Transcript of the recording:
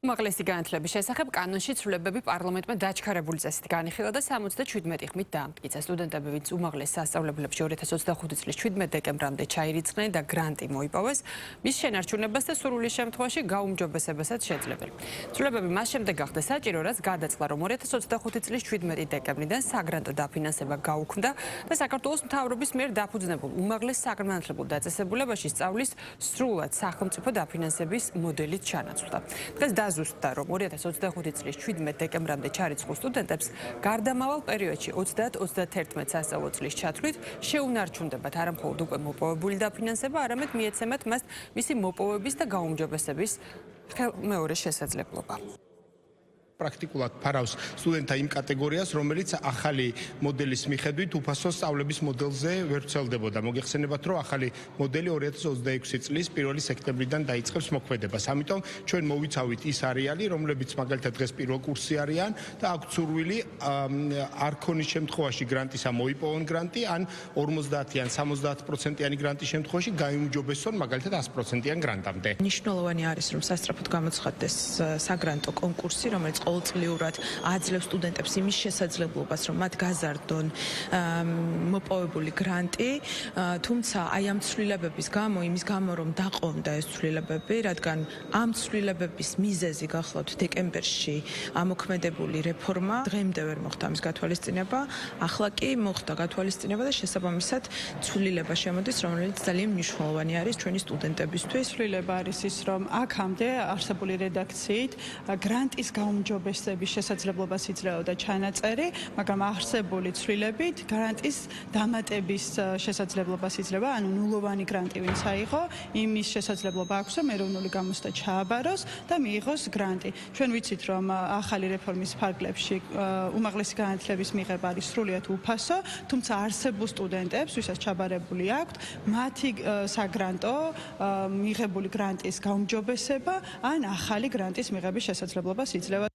უმაღლესი განათლების შესახებ კანონში ცვლილებები პარლამენტმა დაჩქარებული წესით განიხილა და 77 ხმით დაამტკიცა. სტუდენტები, ვინც უმაღლეს სასწავლებლებში 2025 წლის 17 დეკემბრამდე ჩაირიცხნენ და გრანტი მოიპოვეს, მის შენარჩუნებას და სრული შემთხვევაში გაუმჯობესებასაც შეძლებენ. ცვლილებები მას შემდეგ გახდა საჭირო, რაც გადაწყდა, რომ 2025 წლის 17 დეკემბრიდან საგრანტო დაფინანსება გაუქმდა და საქართველოს მთავრობის მიერ დაფუძნებულ უმაღლეს საგანმანათლებლო დაწესებულებაში სწავლის სრულად სახელმწიფო დაფინანსების მოდელით ჩანაცვლდა. ზუსტად რომ 2025 წლის 17 დეკემბრამდე ჩარიცხულ სტუდენტებს გარდამავალ პერიოდში 30-31 სასწავლო წლის ჩათვლით შეუნარჩუნდებათ არა მხოლოდ უკვე მოპოვებული დაფინანსება, არამედ მიეცემათ მას მისი მოპოვების და გაუმჯობესების მეორე შესაძლებლობა. პრაქტიკულად ფარავს სტუდენტთა იმ კატეგორიას, რომელიც ახალი მოდელის მიხედვით უფასო სწავლების მოდელზე ვერ ვრცელდებოდა. მოგეხსენებათ, რომ ახალი მოდელი 2026 წლის 1 სექტემბრიდან დაიწყებს მოქმედებას. ამიტომ ჩვენ მოვიცავით ის არეალი, რომლებიც მაგალითად დღეს პირველ კურსში არიან და აქვთ სურვილი არქონის შემთხვევაში გრანტისა მოიპოვონ გრანტი, ან 50-ან 70%-იანი გრანტის შემთხვევაში გაიუმჯობესონ მაგალითად 100%-იან გრანტამდე. მნიშვნელოვანი არის, რომ სასწრაფოდ გამოცხადდეს საგრანტო კონკურსი, რომელიც ყოველწლიურად აძლევს სტუდენტებს იმის შესაძლებლობას, რომ მათ გაზარდონ მოპოვებული გრანტი, თუმცა აი ამ ცვლილებების გამო, იმის გამო, რომ დაყოვდა ეს ცვლილებები, რადგან ამ ცვლილებების მიზეზი გახლავთ დეკემბერში ამოქმედებული რეფორმა, დღემდე ვერ მოხდა ამის გათვალისწინება, ახლა კი მოხდა გათვალისწინება და შესაბამისად ცვლილება შემოდის, რომელიც ძალიან მნიშვნელოვანი არის ჩვენი სტუდენტებისთვის. ცვლილება არის ის, რომ აქამდე არსებული რედაქციით გრანტის გაუმჯობესების შესაძლებლობას იძლეოდა ჩანაწერი, მაგრამ არსებული ცვლილებით გრანტის დამატების შესაძლებლობას იძლევა, ანუ ნულოვანი გრანტი ვინც აიღო, იმის შესაძლებლობა აქვს, რომ ეროვნული გამოცდა ჩააბაროს და მიიღოს გრანტი. ჩვენ ვიცით, რომ ახალი რეფორმის ფარგლებში უმაღლესი განათლების მიღება არის სრულიად უფასო, თუმცა არსებულ სტუდენტებს, ვისაც ჩაბარებული აქვთ, მათი საგრანტო მიღებული გრანტის გაუმჯობესება ან ახალი გრანტის მიღების შესაძლებლობას იძლევა.